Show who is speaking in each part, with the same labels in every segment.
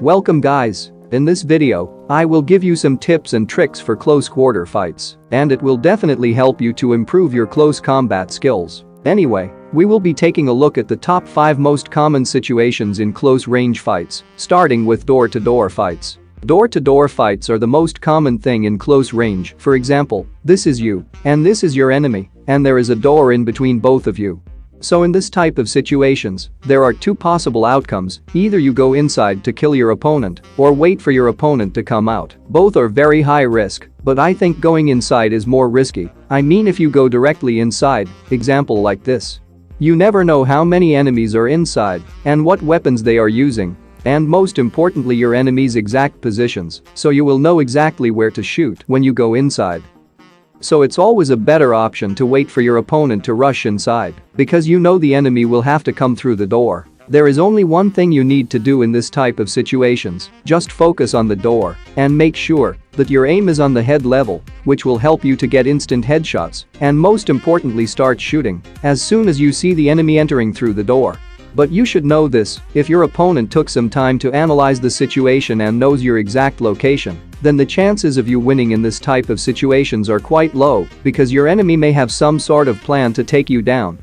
Speaker 1: Welcome guys. In this video, I will give you some tips and tricks for close quarter fights, and it will definitely help you to improve your close combat skills. Anyway, we will be taking a look at the top 5 most common situations in close range fights, starting with door-to-door fights. Door-to-door fights are the most common thing in close range. For example, this is you, and this is your enemy, and there is a door in between both of you. So in this type of situations, there are 2 possible outcomes: either you go inside to kill your opponent, or wait for your opponent to come out. Both are very high risk, but I think going inside is more risky. I mean, if you go directly inside, example like this, you never know how many enemies are inside and what weapons they are using, and most importantly your enemy's exact positions, so you will know exactly where to shoot when you go inside. So it's always a better option to wait for your opponent to rush inside, because you know the enemy will have to come through the door. There is only one thing you need to do in this type of situations: just focus on the door and make sure that your aim is on the head level, which will help you to get instant headshots, and most importantly start shooting as soon as you see the enemy entering through the door. But you should know this: if your opponent took some time to analyze the situation and knows your exact location, then the chances of you winning in this type of situations are quite low, because your enemy may have some sort of plan to take you down.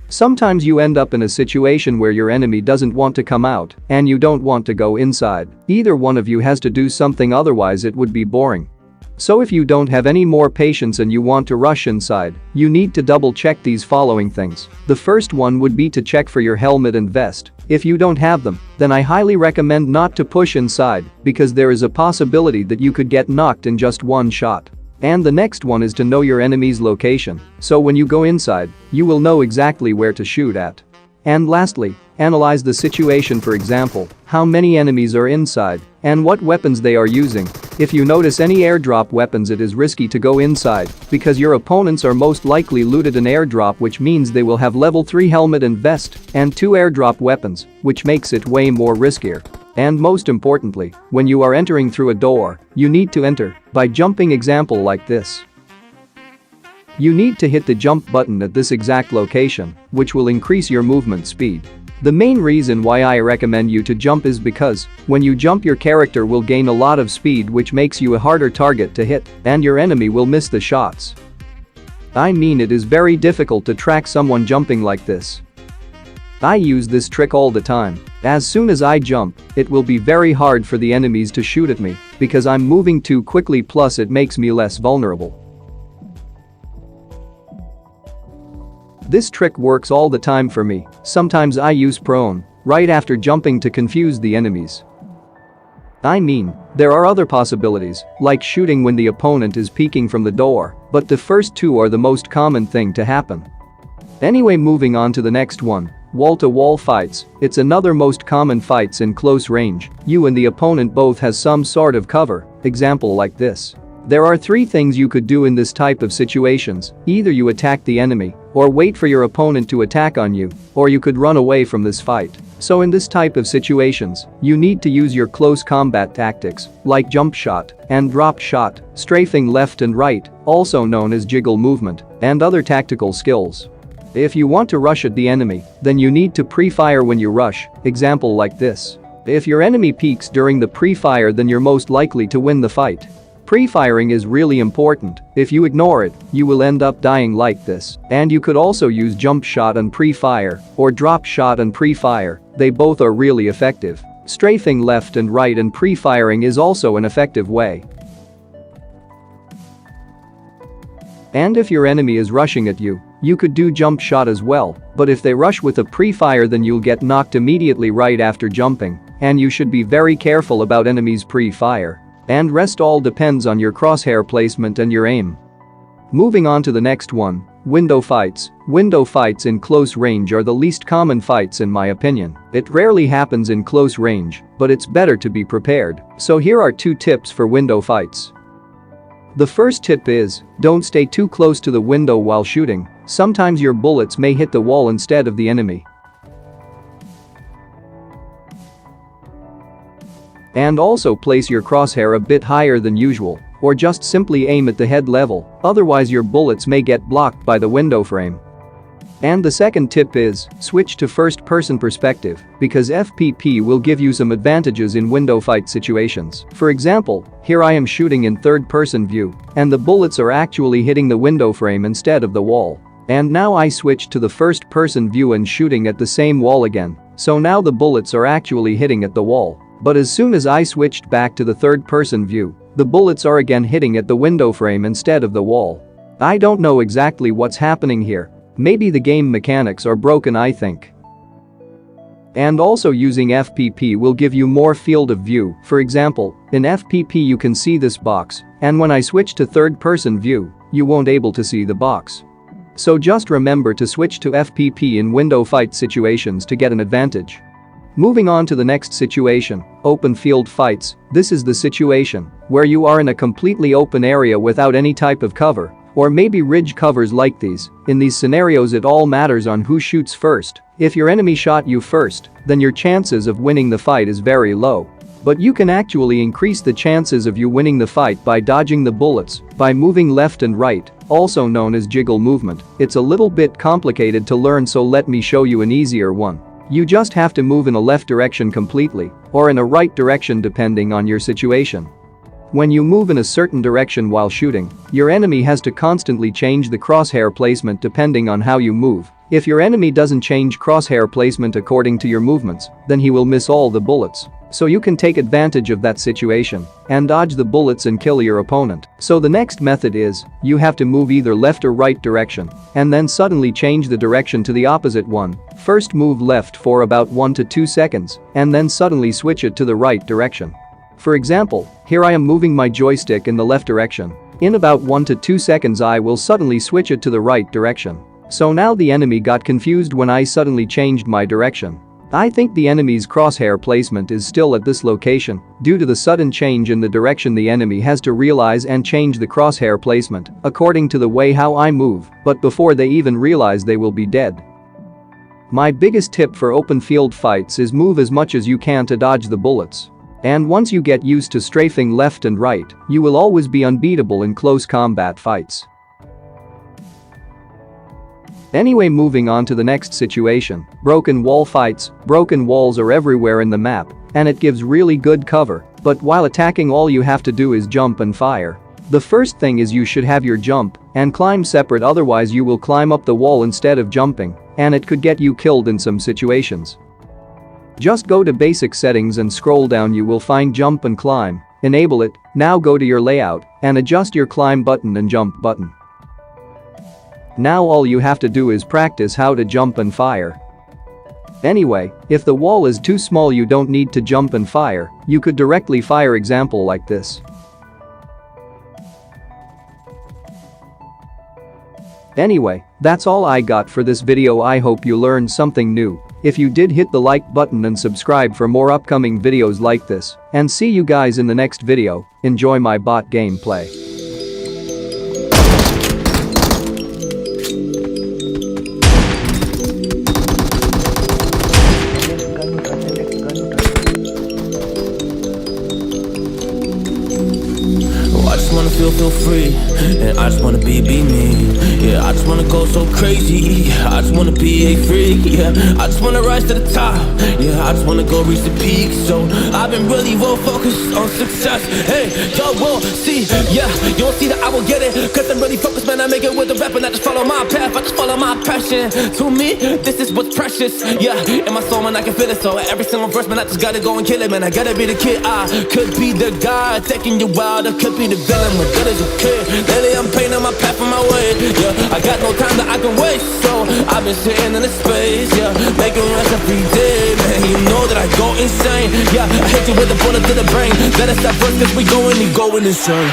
Speaker 1: Sometimes you end up in a situation where your enemy doesn't want to come out and you don't want to go inside. Either one of you has to do something, otherwise it would be boring. So if you don't have any more patience and you want to rush inside, you need to double check these following things. The first one would be to check for your helmet and vest. If you don't have them, then I highly recommend not to push inside, because there is a possibility that you could get knocked in just one shot. And the next one is to know your enemy's location, so when you go inside, you will know exactly where to shoot at. And lastly, analyze the situation. For example, how many enemies are inside and what weapons they are using. If you notice any airdrop weapons, it is risky to go inside, because your opponents are most likely looted an airdrop, which means they will have level 3 helmet and vest and 2 airdrop weapons, which makes it way more riskier. And most importantly, when you are entering through a door, you need to enter by jumping, example like this. You need to hit the jump button at this exact location, which will increase your movement speed. The main reason why I recommend you to jump is because when you jump, your character will gain a lot of speed, which makes you a harder target to hit, and your enemy will miss the shots. I mean, it is very difficult to track someone jumping like this. I use this trick all the time. As soon as I jump, it will be very hard for the enemies to shoot at me, because I'm moving too quickly, plus it makes me less vulnerable. This trick works all the time for me. Sometimes I use prone right after jumping to confuse the enemies. I mean, there are other possibilities, like shooting when the opponent is peeking from the door, but the first 2 are the most common thing to happen. Anyway, moving on to the next one. Wall-to-wall fights. It's another most common fights in close range. You and the opponent both has some sort of cover, example like this. There are 3 things you could do in this type of situations: either you attack the enemy, or wait for your opponent to attack on you, or you could run away from this fight. So in this type of situations, you need to use your close combat tactics, like jump shot and drop shot, strafing left and right, also known as jiggle movement, and other tactical skills. If you want to rush at the enemy, then you need to pre-fire when you rush, example like this. If your enemy peeks during the pre-fire, then you're most likely to win the fight. Pre-firing is really important. If you ignore it, you will end up dying like this. And you could also use jump shot and pre-fire, or drop shot and pre-fire. They both are really effective. Strafing left and right and pre-firing is also an effective way. And if your enemy is rushing at you, you could do jump shot as well, but if they rush with a pre-fire, then you'll get knocked immediately right after jumping, and you should be very careful about enemies' pre-fire. And rest all depends on your crosshair placement and your aim. Moving on to the next one, window fights. Window fights in close range are the least common fights in my opinion. It rarely happens in close range, but it's better to be prepared. So here are 2 tips for window fights. The first tip is, don't stay too close to the window while shooting. Sometimes your bullets may hit the wall instead of the enemy. And also place your crosshair a bit higher than usual, or just simply aim at the head level, otherwise your bullets may get blocked by the window frame. And the second tip is, switch to first-person perspective, because FPP will give you some advantages in window fight situations. For example, here I am shooting in third-person view, and the bullets are actually hitting the window frame instead of the wall. And now I switch to the first-person view and shooting at the same wall again, so now the bullets are actually hitting at the wall. But as soon as I switched back to the third-person view, the bullets are again hitting at the window frame instead of the wall. I don't know exactly what's happening here. Maybe the game mechanics are broken, I think. And also using FPP will give you more field of view. For example, in FPP you can see this box, and when I switch to third-person view, you won't able to see the box. So just remember to switch to FPP in window fight situations to get an advantage. Moving on to the next situation, open field fights. This is the situation where you are in a completely open area without any type of cover, or maybe ridge covers like these. In these scenarios it all matters on who shoots first. If your enemy shot you first, then your chances of winning the fight is very low. But you can actually increase the chances of you winning the fight by dodging the bullets, by moving left and right, also known as jiggle movement. It's a little bit complicated to learn, so let me show you an easier one. You just have to move in a left direction completely, or in a right direction depending on your situation. When you move in a certain direction while shooting, your enemy has to constantly change the crosshair placement depending on how you move. If your enemy doesn't change crosshair placement according to your movements, then he will miss all the bullets. So you can take advantage of that situation and dodge the bullets and kill your opponent. So the next method is, you have to move either left or right direction and then suddenly change the direction to the opposite one. First move left for about 1 to 2 seconds and then suddenly switch it to the right direction. For example, here I am moving my joystick in the left direction. In about 1 to 2 seconds I will suddenly switch it to the right direction. So now the enemy got confused when I suddenly changed my direction. I think the enemy's crosshair placement is still at this location. Due to the sudden change in the direction, the enemy has to realize and change the crosshair placement according to the way how I move, but before they even realize they will be dead. My biggest tip for open field fights is move as much as you can to dodge the bullets. And once you get used to strafing left and right, you will always be unbeatable in close combat fights. Anyway, moving on to the next situation, broken wall fights. Broken walls are everywhere in the map, and it gives really good cover, but while attacking all you have to do is jump and fire. The first thing is you should have your jump and climb separate, otherwise you will climb up the wall instead of jumping, and it could get you killed in some situations. Just go to basic settings and scroll down, you will find jump and climb. Enable it. Now go to your layout and adjust your climb button and jump button. Now all you have to do is practice how to jump and fire. Anyway, if the wall is too small you don't need to jump and fire, you could directly fire, example like this. Anyway, that's all I got for this video. I hope you learned something new. If you did, hit the like button and subscribe for more upcoming videos like this. And see you guys in the next video. Enjoy my bot gameplay.
Speaker 2: I just wanna feel free, and I just wanna be me. Yeah, I just wanna go so crazy. I just wanna be a freak. Yeah, I just wanna rise to the top. Yeah, I just wanna go reach the peak. So I've been really well focused on success. Hey, y'all will see. Yeah, you won't see that I will get it, cause I'm really focused, man. I make it with the rap and I just follow my path. I just follow my passion. To me, this is what's precious. Yeah, in my soul, man, I can feel it. So every single verse, man, I just gotta go and kill it, man. I gotta be the kid. I could be the guy taking you wild. I could be the villain, but that is okay. Lately I'm painting my path on my way. Yeah, I got no time that I can waste, so I've been sitting in the space. Yeah, making rest every day, man. You know that I go insane. Yeah, I hit you with a bullet to the brain. Let us stop first, cause we going insane.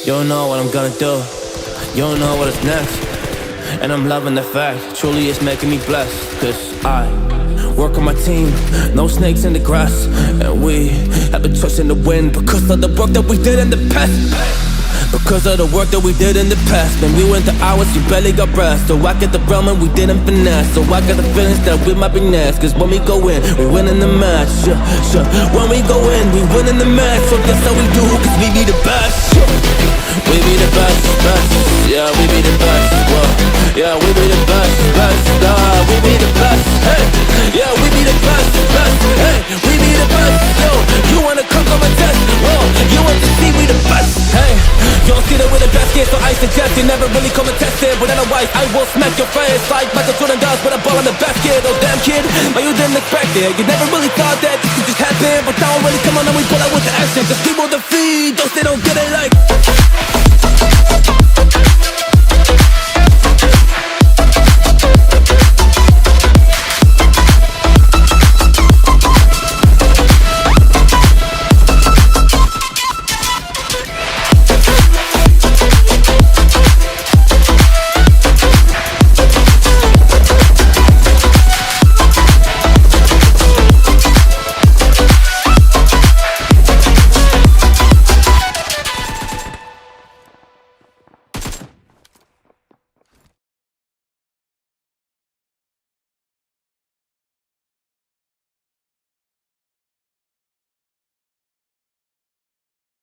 Speaker 2: You don't know what I'm gonna do. You don't know what is next. And I'm loving the fact, truly it's making me blessed. Cause I work on my team, no snakes in the grass. And we have been trusting the wind because of the work that we did in the past. Because of the work that we did in the past. When we went to hours, you barely got rest. So I get the realm and we didn't finesse. So I got the feelings that we might be next. Cause when we go in, we win in the match. When we go in, we win in the match. So that's how we do, cause we be the best. We be the best, best. Yeah, we be the best. Whoa. Yeah, we be the best, best. We be the best. Hey, yeah, we be the best, best. Hey, we be the best. Yo, you wanna come a test? Whoa, you want to see we the best? Hey, you don't see that we're the best kid, so I suggest you never really come and test it. But otherwise, I will smack your face like Michael Jordan does with a ball in the basket. Oh damn kid, but you didn't expect it. You never really thought that this could just happen. But now I'm really come on and we pull out with the action. Cause people defeat those they don't get it like.